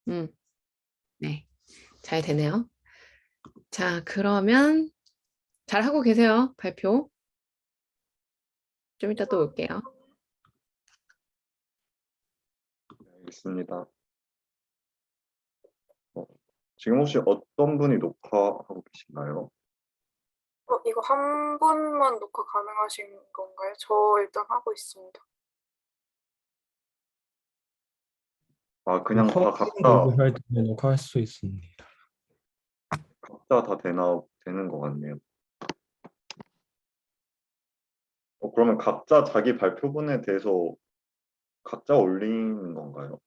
음, 네. 잘 되네요. 자, 그러면 잘 하고 계세요. 발표. 좀 이따 또 올게요. 알겠습니다. 지금 혹시 어떤 분이 녹화하고 계신가요? 이거 한 분만 녹화 가능하신 건가요? 저 일단 하고 있습니다. 아, 그냥 다 녹화할 때 녹화할 수 있습니다. 각자 다 되는 것 같네요. 그러면 각자 자기 발표분에 대해서 각자 올리는 건가요?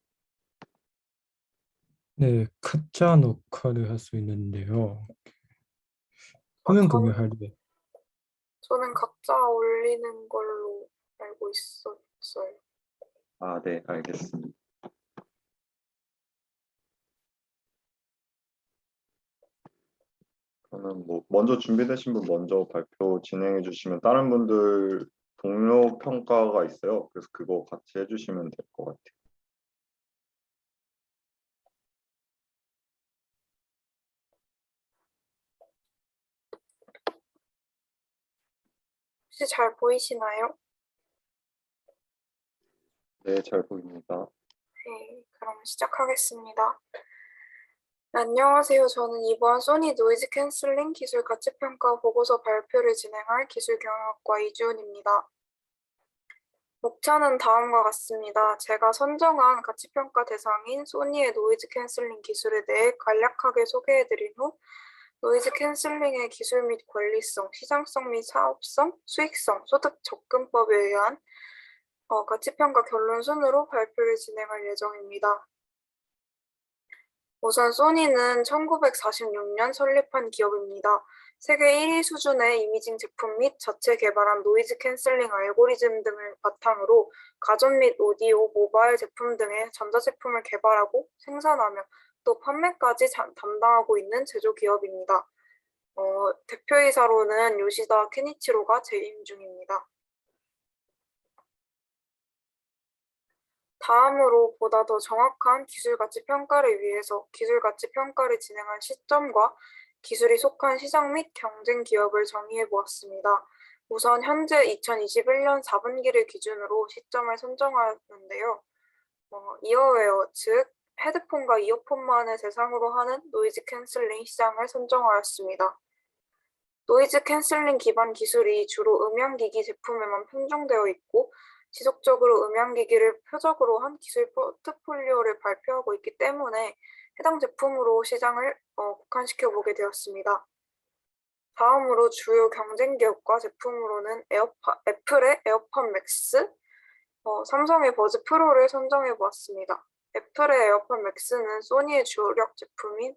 네, 카짜 녹화를 할 수 있는데요. 화면 공유할 때 저는 각자 올리는 걸로 알고 있었어요. 아, 네, 알겠습니다. 그러면 뭐 먼저 준비되신 분 먼저 발표 진행해 주시면 다른 분들 동료 평가가 있어요. 그래서 그거 같이 해주시면 될 것 같아요. 혹시 잘 보이시나요? 네, 잘 보입니다. 네, 그럼 시작하겠습니다. 안녕하세요. 저는 이번 소니 노이즈 캔슬링 기술 가치평가 보고서 발표를 진행할 기술경영학과 이주은입니다. 목차는 다음과 같습니다. 제가 선정한 가치평가 대상인 소니의 노이즈 캔슬링 기술에 대해 간략하게 소개해드린 후 노이즈 캔슬링의 기술 및 권리성, 시장성 및 사업성, 수익성, 소득 접근법에 의한 가치평가 결론 순으로 발표를 진행할 예정입니다. 우선 소니는 1946년 설립한 기업입니다. 세계 1위 수준의 이미징 제품 및 자체 개발한 노이즈 캔슬링 알고리즘 등을 바탕으로 가전 및 오디오, 모바일 제품 등의 전자제품을 개발하고 생산하며 또 판매까지 담당하고 있는 제조기업입니다. 대표이사로는 요시다 케니치로가 재임 중입니다. 다음으로 보다 더 정확한 기술가치 평가를 위해서 기술가치 평가를 진행한 시점과 기술이 속한 시장 및 경쟁 기업을 정의해 보았습니다. 우선 현재 2021년 4분기를 기준으로 시점을 선정하는데요. 이어웨어, 즉 헤드폰과 이어폰만을 대상으로 하는 노이즈 캔슬링 시장을 선정하였습니다. 노이즈 캔슬링 기반 기술이 주로 음향기기 제품에만 편중되어 있고 지속적으로 음향기기를 표적으로 한 기술 포트폴리오를 발표하고 있기 때문에 해당 제품으로 시장을 국한시켜 보게 되었습니다. 다음으로 주요 경쟁 기업과 제품으로는 애플의 에어팟 맥스, 삼성의 버즈 프로를 선정해 보았습니다. 애플의 에어팟 맥스는 소니의 주력 제품인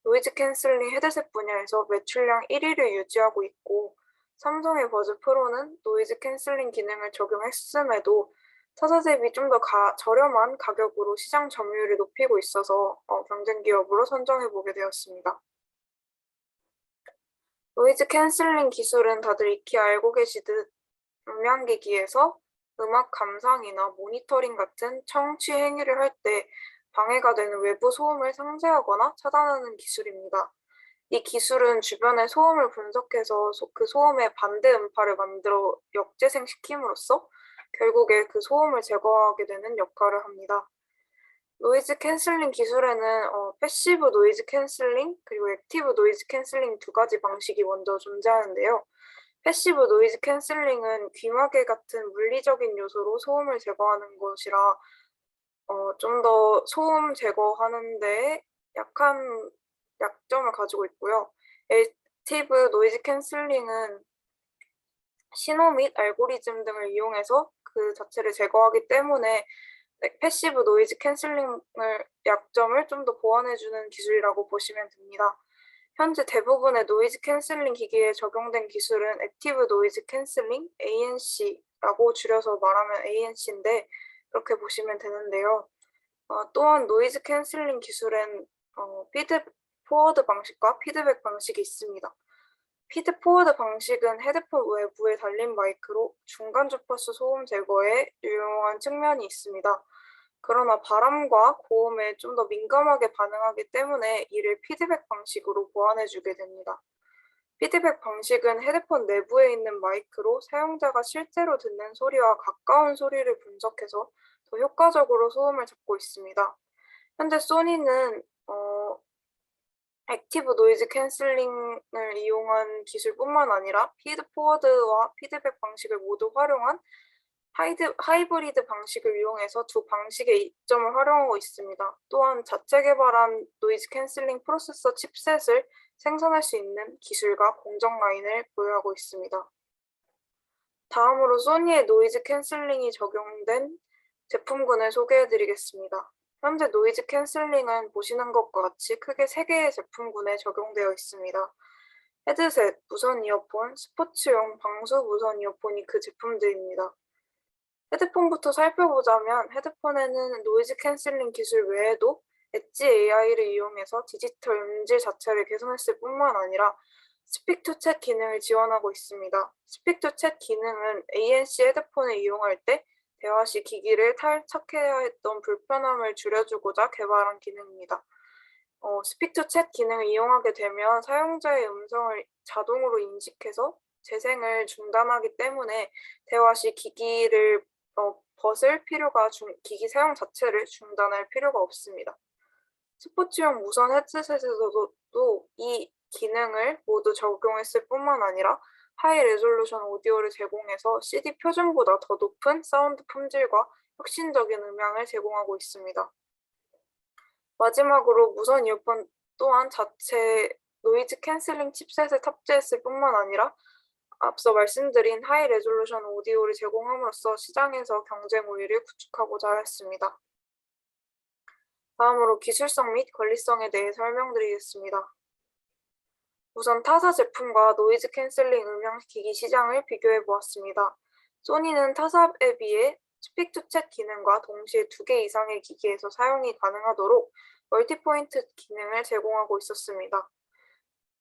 노이즈 캔슬링 헤드셋 분야에서 매출량 1위를 유지하고 있고 삼성의 버즈 프로는 노이즈 캔슬링 기능을 적용했음에도 타사 대비 좀 더 저렴한 가격으로 시장 점유율을 높이고 있어서 경쟁 기업으로 선정해 보게 되었습니다. 노이즈 캔슬링 기술은 다들 익히 알고 계시듯 음향기기에서 음악 감상이나 모니터링 같은 청취 행위를 할 때 방해가 되는 외부 소음을 상쇄하거나 차단하는 기술입니다. 이 기술은 주변의 소음을 분석해서 그 소음의 반대 음파를 만들어 역재생시킴으로써 결국에 그 소음을 제거하게 되는 역할을 합니다. 노이즈 캔슬링 기술에는 패시브 노이즈 캔슬링 그리고 액티브 노이즈 캔슬링 두 가지 방식이 먼저 존재하는데요. 패시브 노이즈 캔슬링은 귀마개 같은 물리적인 요소로 소음을 제거하는 것이라 좀 더 소음 제거하는 데 약한 약점을 가지고 있고요. 액티브 노이즈 캔슬링은 신호 및 알고리즘 등을 이용해서 그 자체를 제거하기 때문에 패시브 노이즈 캔슬링을 약점을 좀 더 보완해주는 기술이라고 보시면 됩니다. 현재 대부분의 노이즈 캔슬링 기기에 적용된 기술은 액티브 노이즈 캔슬링, ANC라고 줄여서 말하면 ANC인데 그렇게 보시면 되는데요. 또한 노이즈 캔슬링 기술엔 피드 포워드 방식과 피드백 방식이 있습니다. 피드 포워드 방식은 헤드폰 외부에 달린 마이크로 중간 주파수 소음 제거에 유용한 측면이 있습니다. 그러나 바람과 고음에 좀 더 민감하게 반응하기 때문에 이를 피드백 방식으로 보완해주게 됩니다. 피드백 방식은 헤드폰 내부에 있는 마이크로 사용자가 실제로 듣는 소리와 가까운 소리를 분석해서 더 효과적으로 소음을 잡고 있습니다. 현재 소니는 액티브 노이즈 캔슬링을 이용한 기술뿐만 아니라 피드포워드와 피드백 방식을 모두 활용한 하이브리드 방식을 이용해서 두 방식의 이점을 활용하고 있습니다. 또한 자체 개발한 노이즈 캔슬링 프로세서 칩셋을 생산할 수 있는 기술과 공정 라인을 보유하고 있습니다. 다음으로 소니의 노이즈 캔슬링이 적용된 제품군을 소개해드리겠습니다. 현재 노이즈 캔슬링은 보시는 것과 같이 크게 3개의 제품군에 적용되어 있습니다. 헤드셋, 무선 이어폰, 스포츠용 방수 무선 이어폰이 그 제품들입니다. 헤드폰부터 살펴보자면 헤드폰에는 노이즈 캔슬링 기술 외에도 엣지 AI를 이용해서 디지털 음질 자체를 개선했을 뿐만 아니라 스픽 투 챗 기능을 지원하고 있습니다. 스픽 투 챗 기능은 ANC 헤드폰을 이용할 때 대화 시 기기를 탈착해야 했던 불편함을 줄여주고자 개발한 기능입니다. 스픽 투 챗 기능을 이용하게 되면 사용자의 음성을 자동으로 인식해서 재생을 중단하기 때문에 대화 시 기기를 벗을 필요가 기기 사용 자체를 중단할 필요가 없습니다. 스포츠용 무선 헤드셋에서도 이 기능을 모두 적용했을 뿐만 아니라 하이 레졸루션 오디오를 제공해서 CD 표준보다 더 높은 사운드 품질과 혁신적인 음향을 제공하고 있습니다. 마지막으로 무선 이어폰 또한 자체 노이즈 캔슬링 칩셋을 탑재했을 뿐만 아니라 앞서 말씀드린 하이 레졸루션 오디오를 제공함으로써 시장에서 경쟁 우위를 구축하고자 하였습니다. 다음으로 기술성 및 권리성에 대해 설명드리겠습니다. 우선 타사 제품과 노이즈 캔슬링 음향 기기 시장을 비교해 보았습니다. 소니는 타사에 비해 스픽 투 챗 기능과 동시에 2개 이상의 기기에서 사용이 가능하도록 멀티포인트 기능을 제공하고 있었습니다.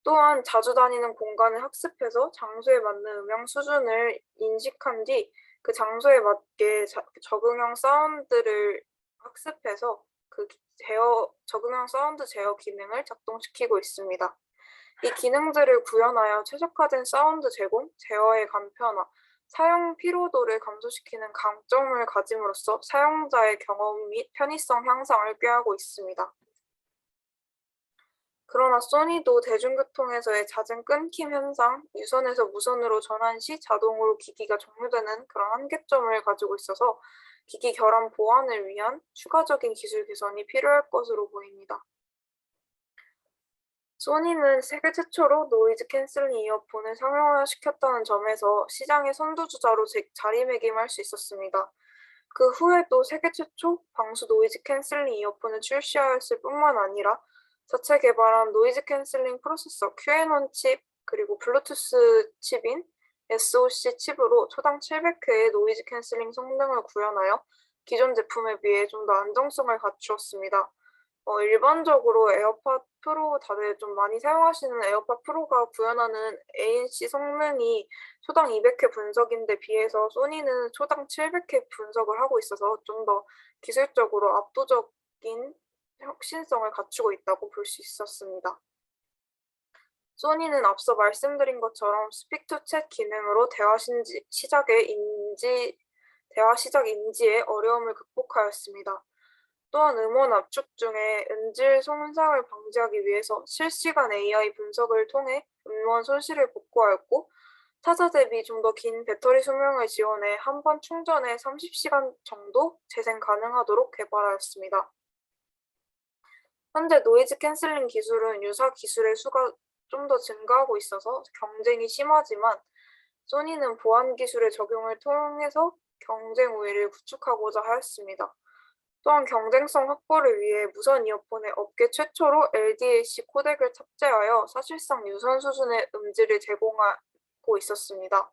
또한 자주 다니는 공간을 학습해서 장소에 맞는 음향 수준을 인식한 뒤 그 장소에 맞게 적응형 사운드를 학습해서 그 적응형 사운드 제어 기능을 작동시키고 있습니다. 이 기능들을 구현하여 최적화된 사운드 제공, 제어의 간편화, 사용 피로도를 감소시키는 강점을 가짐으로써 사용자의 경험 및 편의성 향상을 꾀하고 있습니다. 그러나 소니도 대중교통에서의 잦은 끊김 현상, 유선에서 무선으로 전환 시 자동으로 기기가 종료되는 그런 한계점을 가지고 있어서 기기 결함 보완을 위한 추가적인 기술 개선이 필요할 것으로 보입니다. 소니는 세계 최초로 노이즈 캔슬링 이어폰을 상용화시켰다는 점에서 시장의 선두주자로 자리매김할 수 있었습니다. 그 후에도 세계 최초 방수 노이즈 캔슬링 이어폰을 출시하였을 뿐만 아니라 자체 개발한 노이즈 캔슬링 프로세서 QN1 칩 그리고 블루투스 칩인 SoC 칩으로 초당 700회의 노이즈 캔슬링 성능을 구현하여 기존 제품에 비해 좀 더 안정성을 갖추었습니다. 일반적으로 에어팟 프로 다들 좀 많이 사용하시는 에어팟 프로가 구현하는 ANC 성능이 초당 200회 분석인데 비해서 소니는 초당 700회 분석을 하고 있어서 좀 더 기술적으로 압도적인 혁신성을 갖추고 있다고 볼 수 있었습니다. 소니는 앞서 말씀드린 것처럼 스픽 투 챗 기능으로 대화 시작 인지에 어려움을 극복하였습니다. 또한 음원 압축 중에 음질 손상을 방지하기 위해서 실시간 AI 분석을 통해 음원 손실을 복구하였고 타사 대비 좀 더 긴 배터리 수명을 지원해 한 번 충전에 30시간 정도 재생 가능하도록 개발하였습니다. 현재 노이즈 캔슬링 기술은 유사 기술의 수가 좀 더 증가하고 있어서 경쟁이 심하지만 소니는 보안 기술의 적용을 통해서 경쟁 우위를 구축하고자 하였습니다. 또한 경쟁성 확보를 위해 무선 이어폰에 업계 최초로 LDAC 코덱을 탑재하여 사실상 유선 수준의 음질을 제공하고 있었습니다.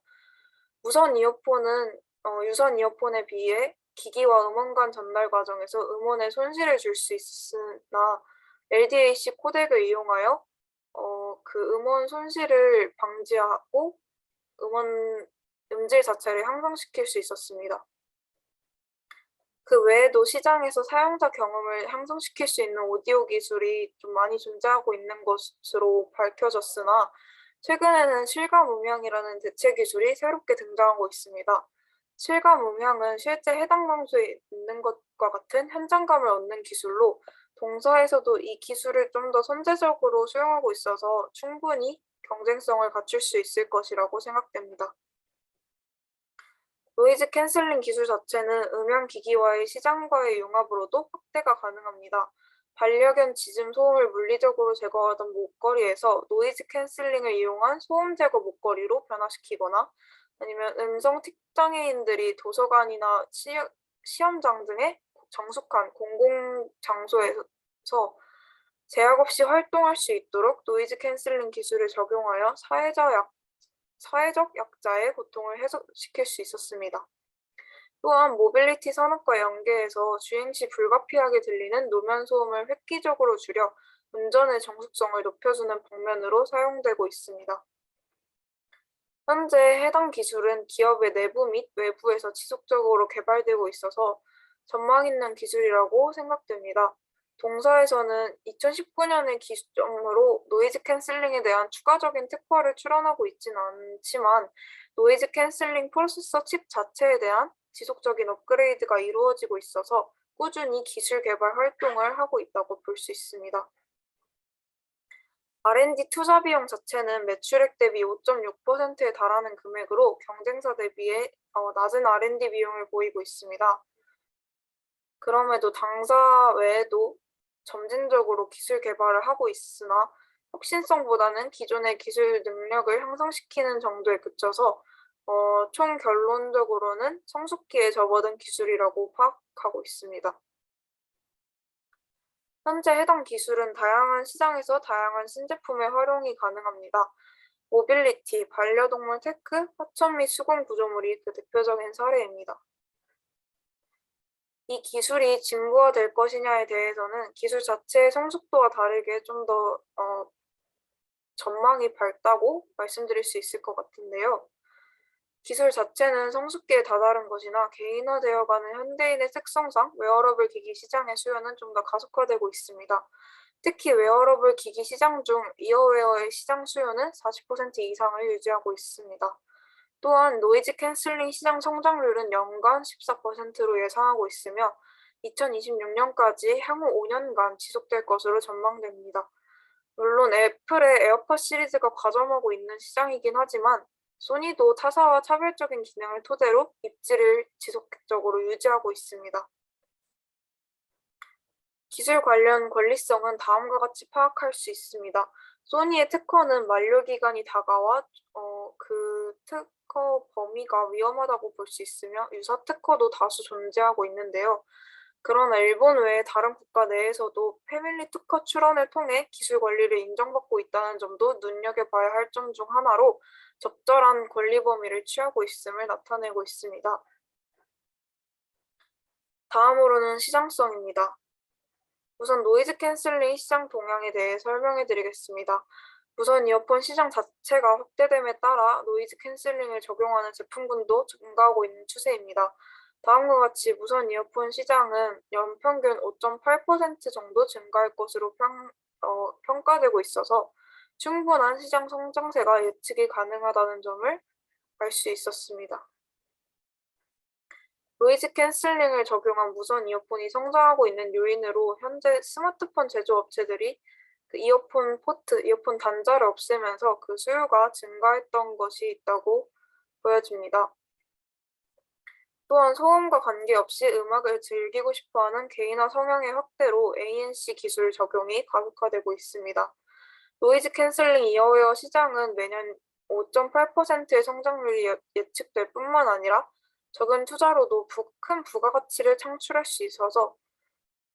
무선 이어폰에 비해 기기와 음원 간 전달 과정에서 음원에 손실을 줄 수 있으나 LDAC 코덱을 이용하여 그 음원 손실을 방지하고 음질 자체를 향상시킬 수 있었습니다. 그 외에도 시장에서 사용자 경험을 향상시킬 수 있는 오디오 기술이 좀 많이 존재하고 있는 것으로 밝혀졌으나 최근에는 실감 음향이라는 대체 기술이 새롭게 등장하고 있습니다. 실감 음향은 실제 해당 장소에 있는 것과 같은 현장감을 얻는 기술로 동사에서도 이 기술을 좀 더 선제적으로 수용하고 있어서 충분히 경쟁성을 갖출 수 있을 것이라고 생각됩니다. 노이즈 캔슬링 기술 자체는 음향기기와의 시장과의 융합으로도 확대가 가능합니다. 반려견 짖음 소음을 물리적으로 제거하던 목걸이에서 노이즈 캔슬링을 이용한 소음 제거 목걸이로 변화시키거나 아니면 음성 특장애인들이 도서관이나 시험장 등의 정숙한 공공장소에서 제약 없이 활동할 수 있도록 노이즈 캔슬링 기술을 적용하여 사회적 약자의 고통을 해소시킬 수 있었습니다. 또한 모빌리티 산업과 연계해서 주행 시 불가피하게 들리는 노면 소음을 획기적으로 줄여 운전의 정숙성을 높여주는 방면으로 사용되고 있습니다. 현재 해당 기술은 기업의 내부 및 외부에서 지속적으로 개발되고 있어서 전망 있는 기술이라고 생각됩니다. 동사에서는 2019년을 기점으로 노이즈 캔슬링에 대한 추가적인 특허를 출원하고 있지는 않지만 노이즈 캔슬링 프로세서 칩 자체에 대한 지속적인 업그레이드가 이루어지고 있어서 꾸준히 기술 개발 활동을 하고 있다고 볼 수 있습니다. R&D 투자 비용 자체는 매출액 대비 5.6%에 달하는 금액으로 경쟁사 대비해 낮은 R&D 비용을 보이고 있습니다. 그럼에도 당사 외에도 점진적으로 기술 개발을 하고 있으나 혁신성보다는 기존의 기술 능력을 향상시키는 정도에 그쳐서 총 결론적으로는 성숙기에 접어든 기술이라고 파악하고 있습니다. 현재 해당 기술은 다양한 시장에서 다양한 신제품의 활용이 가능합니다. 모빌리티, 반려동물 테크, 하천 및 수공 구조물이 그 대표적인 사례입니다. 이 기술이 진부화될 것이냐에 대해서는 기술 자체의 성숙도와 다르게 좀 더 전망이 밝다고 말씀드릴 수 있을 것 같은데요. 기술 자체는 성숙기에 다다른 것이나 개인화되어가는 현대인의 특성상 웨어러블 기기 시장의 수요는 좀 더 가속화되고 있습니다. 특히 웨어러블 기기 시장 중 이어웨어의 시장 수요는 40% 이상을 유지하고 있습니다. 또한 노이즈 캔슬링 시장 성장률은 연간 14%로 예상하고 있으며 2026년까지 향후 5년간 지속될 것으로 전망됩니다. 물론 애플의 에어팟 시리즈가 과점하고 있는 시장이긴 하지만 소니도 타사와 차별적인 기능을 토대로 입지를 지속적으로 유지하고 있습니다. 기술 관련 권리성은 다음과 같이 파악할 수 있습니다. 소니의 특허는 만료기간이 다가와 그 특허 범위가 위험하다고 볼 수 있으며 유사 특허도 다수 존재하고 있는데요. 그러나 일본 외에 다른 국가 내에서도 패밀리 특허 출원을 통해 기술 권리를 인정받고 있다는 점도 눈여겨봐야 할 점 중 하나로 적절한 권리 범위를 취하고 있음을 나타내고 있습니다. 다음으로는 시장성입니다. 우선 노이즈 캔슬링 시장 동향에 대해 설명해 드리겠습니다. 무선 이어폰 시장 자체가 확대됨에 따라 노이즈 캔슬링을 적용하는 제품군도 증가하고 있는 추세입니다. 다음과 같이 무선 이어폰 시장은 연평균 5.8% 정도 증가할 것으로 평가되고 있어서 충분한 시장 성장세가 예측이 가능하다는 점을 알 수 있었습니다. 노이즈 캔슬링을 적용한 무선 이어폰이 성장하고 있는 요인으로 현재 스마트폰 제조업체들이 그 이어폰 포트, 이어폰 단자를 없애면서 그 수요가 증가했던 것이 있다고 보여집니다. 또한 소음과 관계없이 음악을 즐기고 싶어하는 개인화 성향의 확대로 ANC 기술 적용이 가속화되고 있습니다. 노이즈 캔슬링 이어웨어 시장은 매년 5.8%의 성장률이 예측될 뿐만 아니라 적은 투자로도 큰 부가가치를 창출할 수 있어서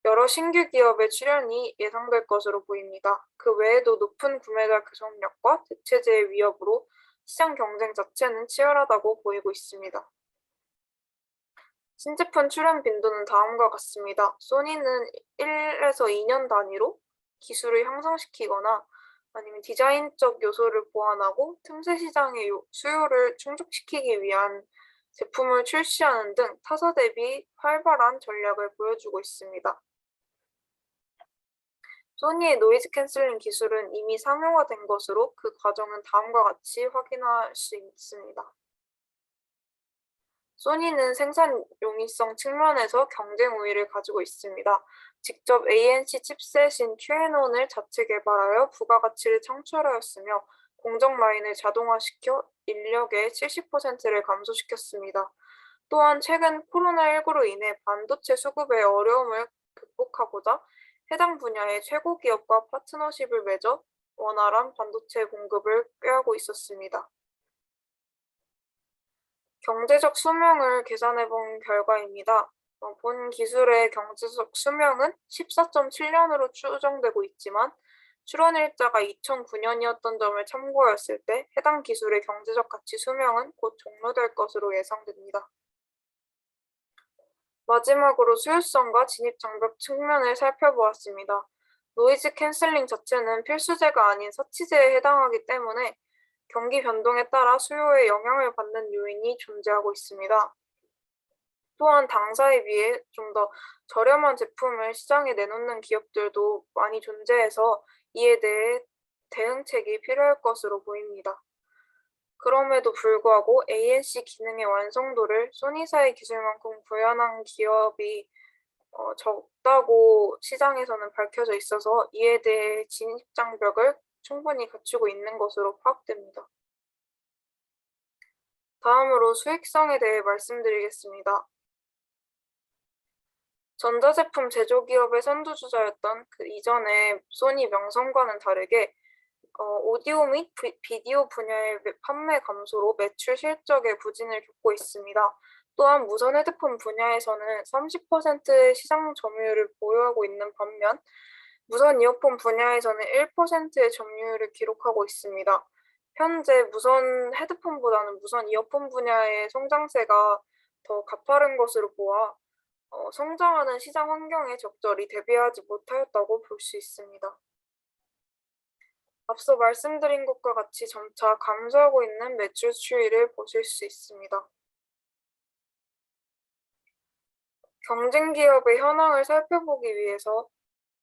여러 신규 기업의 출현이 예상될 것으로 보입니다. 그 외에도 높은 구매자 구성력과 대체재의 위협으로 시장 경쟁 자체는 치열하다고 보이고 있습니다. 신제품 출현 빈도는 다음과 같습니다. 소니는 1에서 2년 단위로 기술을 향상시키거나 아니면 디자인적 요소를 보완하고 틈새 시장의 수요를 충족시키기 위한 제품을 출시하는 등 타사 대비 활발한 전략을 보여주고 있습니다. 소니의 노이즈 캔슬링 기술은 이미 상용화된 것으로 그 과정은 다음과 같이 확인할 수 있습니다. 소니는 생산 용이성 측면에서 경쟁 우위를 가지고 있습니다. 직접 ANC 칩셋인 QN1을 자체 개발하여 부가가치를 창출하였으며 공정 라인을 자동화시켜 인력의 70%를 감소시켰습니다. 또한 최근 코로나19로 인해 반도체 수급의 어려움을 극복하고자 해당 분야의 최고 기업과 파트너십을 맺어 원활한 반도체 공급을 꾀하고 있었습니다. 경제적 수명을 계산해 본 결과입니다. 본 기술의 경제적 수명은 14.7년으로 추정되고 있지만 출원일자가 2009년이었던 점을 참고하였을 때 해당 기술의 경제적 가치 수명은 곧 종료될 것으로 예상됩니다. 마지막으로 수요성과 진입 장벽 측면을 살펴보았습니다. 노이즈 캔슬링 자체는 필수제가 아닌 사치제에 해당하기 때문에 경기 변동에 따라 수요에 영향을 받는 요인이 존재하고 있습니다. 또한 당사에 비해 좀 더 저렴한 제품을 시장에 내놓는 기업들도 많이 존재해서 이에 대해 대응책이 필요할 것으로 보입니다. 그럼에도 불구하고 ANC 기능의 완성도를 소니사의 기술만큼 구현한 기업이 적다고 시장에서는 밝혀져 있어서 이에 대해 진입 장벽을 충분히 갖추고 있는 것으로 파악됩니다. 다음으로 수익성에 대해 말씀드리겠습니다. 전자제품 제조기업의 선두주자였던 그 이전의 소니 명성과는 다르게 오디오 및 비디오 분야의 판매 감소로 매출 실적의 부진을 겪고 있습니다. 또한 무선 헤드폰 분야에서는 30%의 시장 점유율을 보유하고 있는 반면 무선 이어폰 분야에서는 1%의 점유율을 기록하고 있습니다. 현재 무선 헤드폰보다는 무선 이어폰 분야의 성장세가 더 가파른 것으로 보아 성장하는 시장 환경에 적절히 대비하지 못하였다고 볼 수 있습니다. 앞서 말씀드린 것과 같이 점차 감소하고 있는 매출 추이를 보실 수 있습니다. 경쟁 기업의 현황을 살펴보기 위해서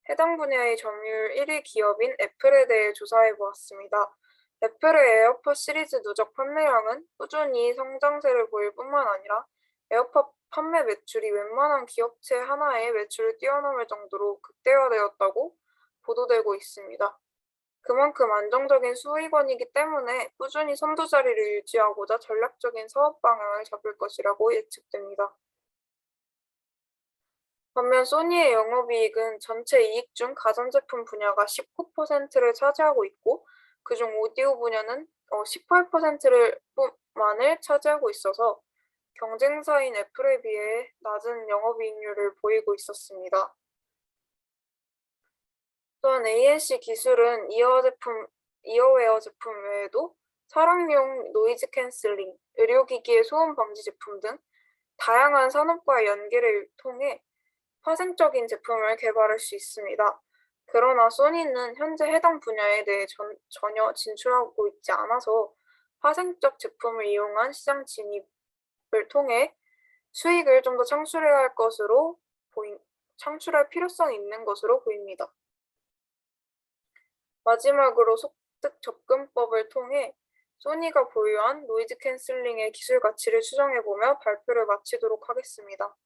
해당 분야의 점유율 1위 기업인 애플에 대해 조사해 보았습니다. 애플의 에어팟 시리즈 누적 판매량은 꾸준히 성장세를 보일 뿐만 아니라 에어팟 판매 매출이 웬만한 기업체 하나의 매출을 뛰어넘을 정도로 극대화되었다고 보도되고 있습니다. 그만큼 안정적인 수익원이기 때문에 꾸준히 선두 자리를 유지하고자 전략적인 사업 방향을 잡을 것이라고 예측됩니다. 반면 소니의 영업이익은 전체 이익 중 가전제품 분야가 19%를 차지하고 있고 그중 오디오 분야는 18%만을 차지하고 있어서 경쟁사인 애플에 비해 낮은 영업이익률을 보이고 있었습니다. 또한 ANC 기술은 이어웨어 제품 외에도 차량용 노이즈 캔슬링, 의료기기의 소음 방지 제품 등 다양한 산업과의 연계를 통해 파생적인 제품을 개발할 수 있습니다. 그러나 소니는 현재 해당 분야에 대해 전혀 진출하고 있지 않아서 파생적 제품을 이용한 시장 진입을 통해 수익을 좀 더 창출할 필요성이 있는 것으로 보입니다. 마지막으로 소득 접근법을 통해 소니가 보유한 노이즈 캔슬링의 기술 가치를 추정해보며 발표를 마치도록 하겠습니다.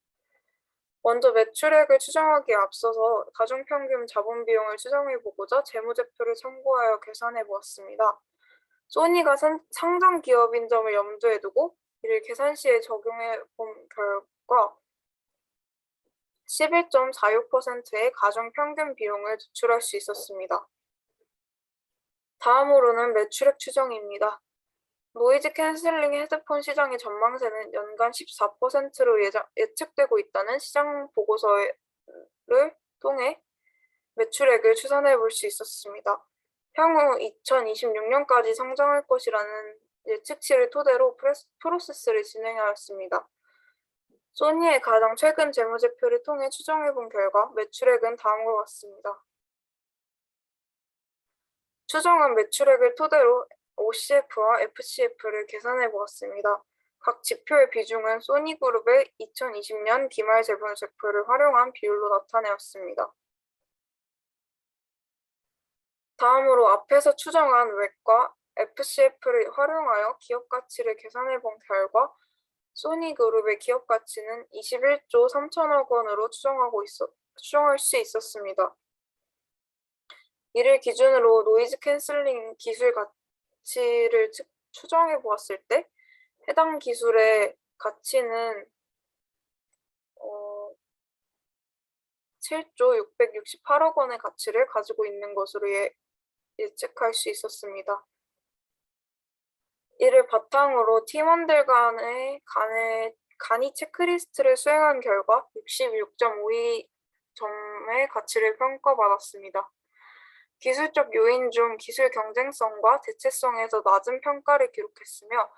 먼저 매출액을 추정하기에 앞서서 가중평균 자본 비용을 추정해보고자 재무제표를 참고하여 계산해보았습니다. 소니가 상장 기업인 점을 염두에 두고 이를 계산 시에 적용해본 결과 11.46%의 가중평균 비용을 도출할 수 있었습니다. 다음으로는 매출액 추정입니다. 노이즈 캔슬링 헤드폰 시장의 전망세는 연간 14%로 예측되고 있다는 시장 보고서를 통해 매출액을 추산해 볼 수 있었습니다. 향후 2026년까지 성장할 것이라는 예측치를 토대로 프로세스를 진행하였습니다. 소니의 가장 최근 재무제표를 통해 추정해 본 결과 매출액은 다음과 같습니다. 추정한 매출액을 토대로 OCF와 FCF를 계산해 보았습니다. 각 지표의 비중은 소니그룹의 2020년 기말 재무제표를 활용한 비율로 나타내었습니다. 다음으로 앞에서 추정한 웹과 FCF를 활용하여 기업 가치를 계산해 본 결과 소니그룹의 기업 가치는 21조 3천억 원으로 추정할 수 있었습니다. 이를 기준으로 노이즈 캔슬링 기술 가치를 추정해 보았을 때 해당 기술의 가치는 7조 668억 원의 가치를 가지고 있는 것으로 예측할 수 있었습니다. 이를 바탕으로 팀원들 간의 체크리스트를 수행한 결과 66.52 점의 가치를 평가받았습니다. 기술적 요인 중 기술 경쟁성과 대체성에서 낮은 평가를 기록했으며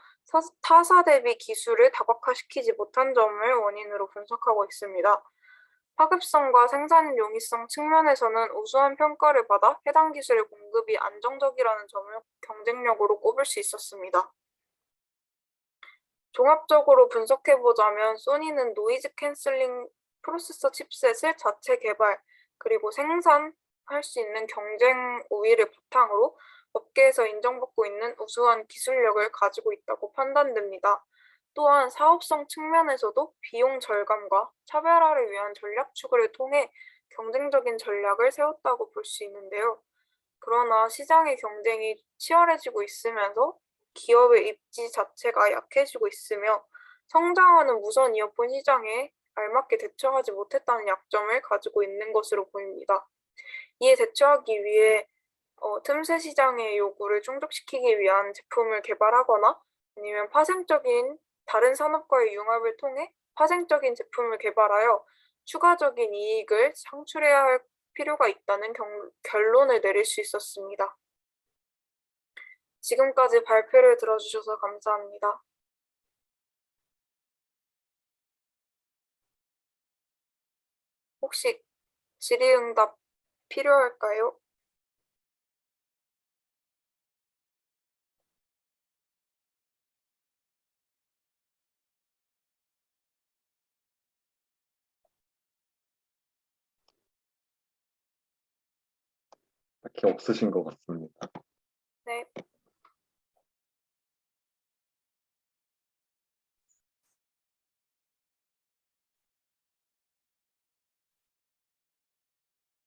타사 대비 기술을 다각화시키지 못한 점을 원인으로 분석하고 있습니다. 파급성과 생산 용이성 측면에서는 우수한 평가를 받아 해당 기술의 공급이 안정적이라는 점을 경쟁력으로 꼽을 수 있었습니다. 종합적으로 분석해보자면 소니는 노이즈 캔슬링 프로세서 칩셋을 자체 개발 그리고 생산할 수 있는 경쟁 우위를 바탕으로 업계에서 인정받고 있는 우수한 기술력을 가지고 있다고 판단됩니다. 또한 사업성 측면에서도 비용 절감과 차별화를 위한 전략 추구를 통해 경쟁적인 전략을 세웠다고 볼 수 있는데요. 그러나 시장의 경쟁이 치열해지고 있으면서 기업의 입지 자체가 약해지고 있으며 성장하는 무선 이어폰 시장에 알맞게 대처하지 못했다는 약점을 가지고 있는 것으로 보입니다. 이에 대처하기 위해 틈새 시장의 요구를 충족시키기 위한 제품을 개발하거나 아니면 파생적인 다른 산업과의 융합을 통해 파생적인 제품을 개발하여 추가적인 이익을 창출해야 할 필요가 있다는 결론을 내릴 수 있었습니다. 지금까지 발표를 들어주셔서 감사합니다. 혹시 질의응답 필요할까요? 딱히 없으신 것 같습니다.